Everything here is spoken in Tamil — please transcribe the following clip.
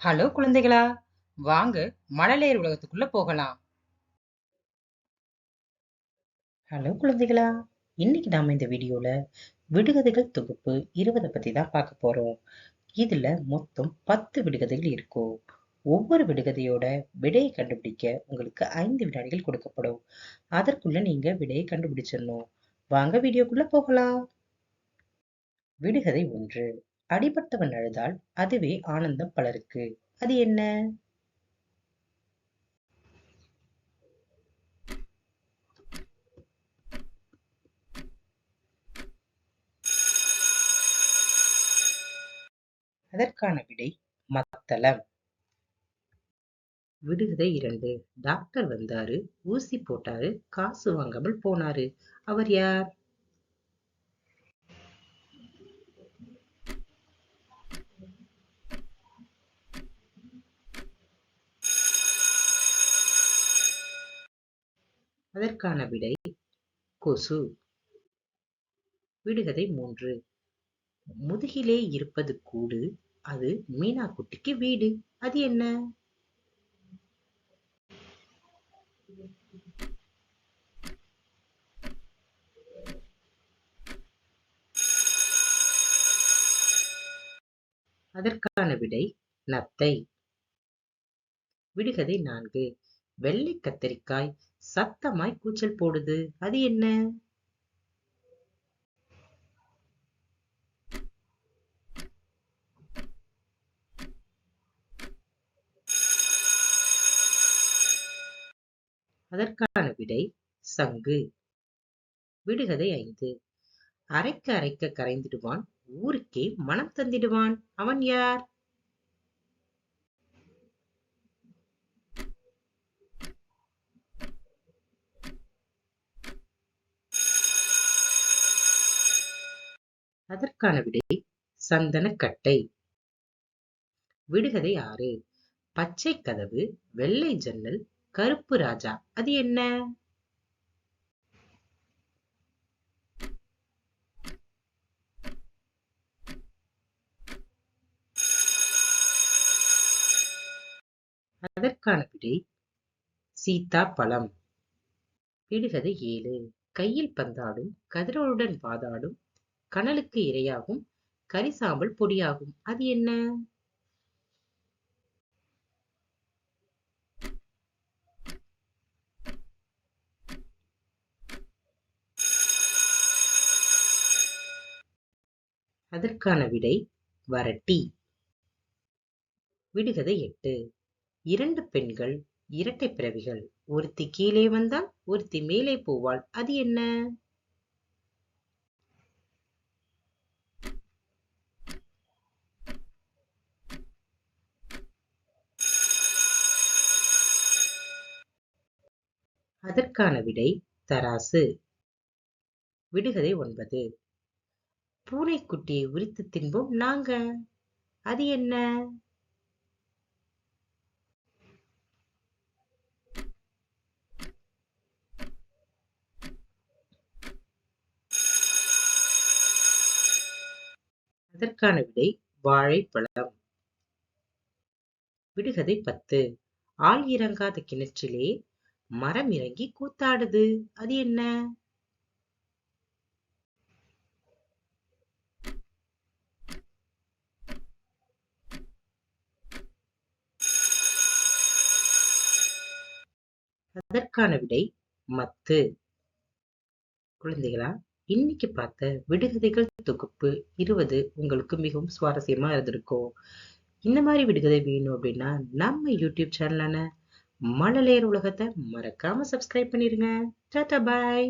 ஹலோ குழந்தைகளா, வாங்க மழலையர் உலகத்துக்குள்ள போகலாம். ஹலோ குழந்தைகளா, இன்னைக்கு நாம இந்த வீடியோல விடுகதைகள் தொகுப்பு 20 பத்தி தான் பார்க்க போறோம். இதுல மொத்தம் 10 விடுகதைகள் இருக்கும். ஒவ்வொரு விடுகதையோட விடையை கண்டுபிடிக்க உங்களுக்கு 5 வினாடிகள் கொடுக்கப்படும். அதற்குள்ள நீங்க விடையை கண்டுபிடிச்சிடணும். வாங்க வீடியோக்குள்ள போகலாம். விடுகதை 1. அடிபட்டவன் அழுதால் அதுவே ஆனந்தம் பலருக்கு. அது என்ன? அதற்கான விடை மத்தளம். விடுகதை 2. டாக்டர் வந்தாரு, ஊசி போட்டாரு, காசு வாங்காமல் போனாரு. அவர் யார்? அதற்கான விடை கொசு. விடுகதை 3. முதுகிலே இருப்பது கூடு, அது மீனா குட்டிக்கு வீடு. அது என்ன? அதற்கான விடை நத்தை. விடுகதை 4. வெள்ளை கத்தரிக்காய் சத்தமாய் கூச்சல் போடுது. அது என்ன? அதற்கான விடை சங்கு. விடுகதை 5. அரைக்க அரைக்க கரைந்திடுவான், ஊருக்கே மனம் தந்திடுவான். அவன் யார்? அதற்கான விடை சந்தனக்கட்டை. விடுகதை 6. பச்சை கதவு, வெள்ளை ஜன்னல், கருப்பு ராஜா. அது என்ன? அதற்கான விடை சீத்தாப்பழம். விடுகதை 7. கையில் பந்தாடும், கதிரவனுடன் வாதாடும், கனலுக்கு இரையாகும், கரிசாம்பல் பொடியாகும். அது என்ன? அதற்கான விடை வரட்டி. விடுகதை 8. 2 பெண்கள், இரட்டை பிறவிகள். ஒருத்தி கீழே வந்தால் ஒருத்தி மேலே போவாள். அது என்ன? அதற்கான விடை தராசு. விடுகதை 9. பூனைக்குட்டியை உரித்து தின்போம் நாங்க. அது என்ன? அதற்கான விடை வாழைப்பழம். விடுகதை 10. ஆள் இறங்காத கிணற்றிலே மரம் இறங்கி கூத்தாடுது. அது என்ன? அதற்கான விடை மத்து. குழந்தைகளா, இன்னைக்கு பார்த்த விடுகதைகள் தொகுப்பு 20 உங்களுக்கு மிகவும் சுவாரஸ்யமா இருந்திருக்கும். இந்த மாதிரி விடுகதை வேணும் அப்படின்னா நம்ம யூடியூப் சேனலான மழலையர் உலகத்தை மறக்காம சப்ஸ்கிரைப் பண்ணிருங்க. டாடா பாய்.